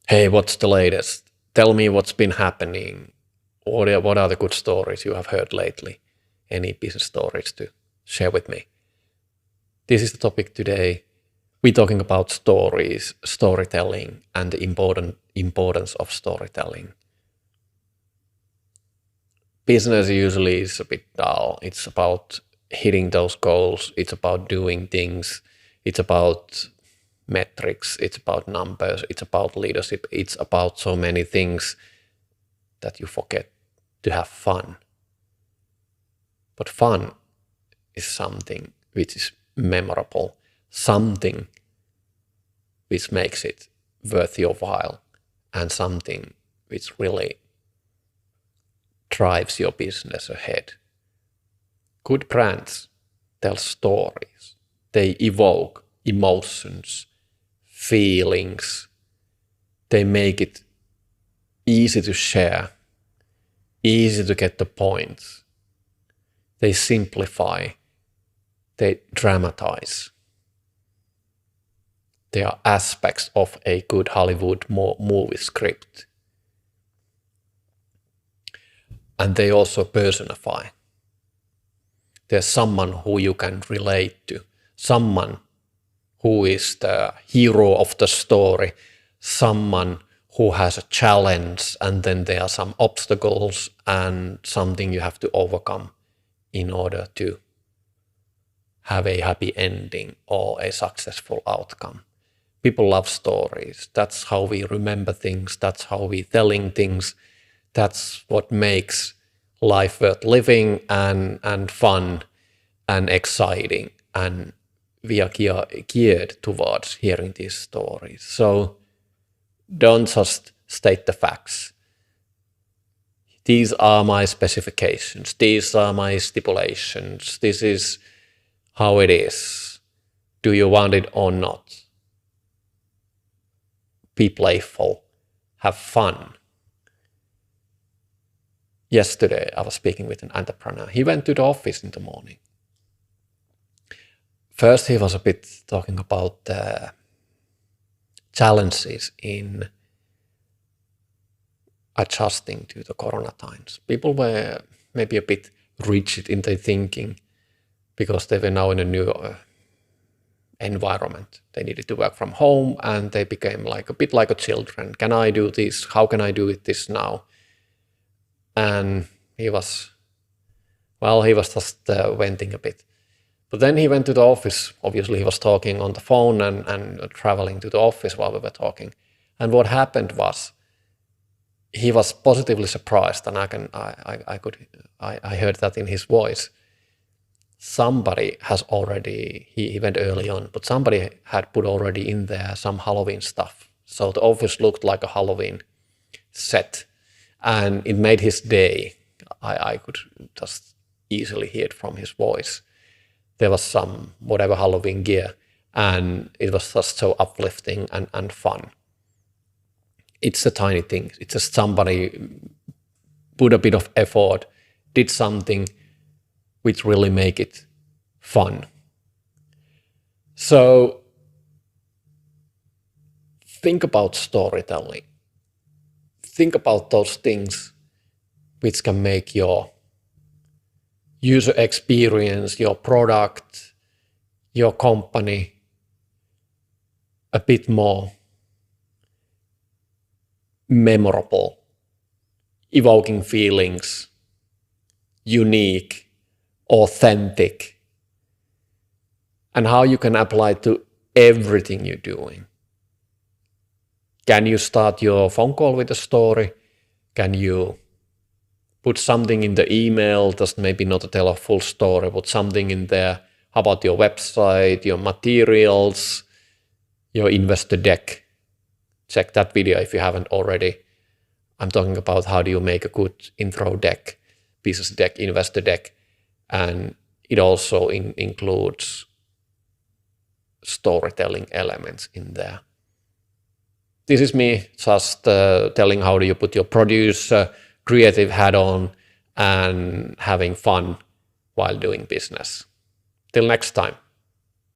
Hey, what's the latest? Tell me what's been happening. What are the good stories you have heard lately? Any business stories to share with me? This is the topic today. We're talking about stories, storytelling, and the importance of storytelling. Business usually is a bit dull. It's about hitting those goals. It's about doing things. It's about metrics. It's about numbers. It's about leadership. It's about so many things that you forget to have fun. But fun is something which is memorable, something which makes it worth your while, and something which really drives your business ahead. Good brands tell stories. They evoke emotions, feelings. They make it easy to share, easy to get the points. They simplify. They dramatize. They are aspects of a good Hollywood movie script. And they also personify. There's someone who you can relate to, someone who is the hero of the story, someone who has a challenge, and then there are some obstacles and something you have to overcome in order to have a happy ending or a successful outcome. People love stories. That's how we remember things. That's how we're telling things. That's what makes life worth living and fun and exciting. And we are geared towards hearing these stories. So don't just state the facts. These are my specifications. These are my stipulations. This is how it is. Do you want it or not? Be playful. Have fun. Yesterday, I was speaking with an entrepreneur. He went to the office in the morning. First, he was a bit talking about the challenges in adjusting to the corona times. People were maybe a bit rigid in their thinking because they were now in a new environment. They needed to work from home and they became like a bit like a children. Can I do this? How can I do it this now? And he was just venting a bit. But then he went to the office. Obviously, he was talking on the phone and traveling to the office while we were talking. And what happened was he was positively surprised, and I heard that in his voice. Somebody has already, he went early on, but somebody had put already in there some Halloween stuff. So the office looked like a Halloween set. And it made his day. I could just easily hear it from his voice. There was some whatever Halloween gear, and it was just so uplifting and fun. It's a tiny thing. It's just somebody put a bit of effort, did something which really make it fun. So think about storytelling. Think about those things which can make your user experience, your product, your company a bit more memorable, evoking feelings, unique, authentic, and how you can apply it to everything you're doing. Can you start your phone call with a story? Can you put something in the email, just maybe not tell a full story, but something in there? How about your website, your materials, your investor deck? Check that video if you haven't already. I'm talking about how do you make a good intro deck, business deck, investor deck, and it also includes storytelling elements in there. This is me just telling how do you put your producer, creative hat on and having fun while doing business. Till next time.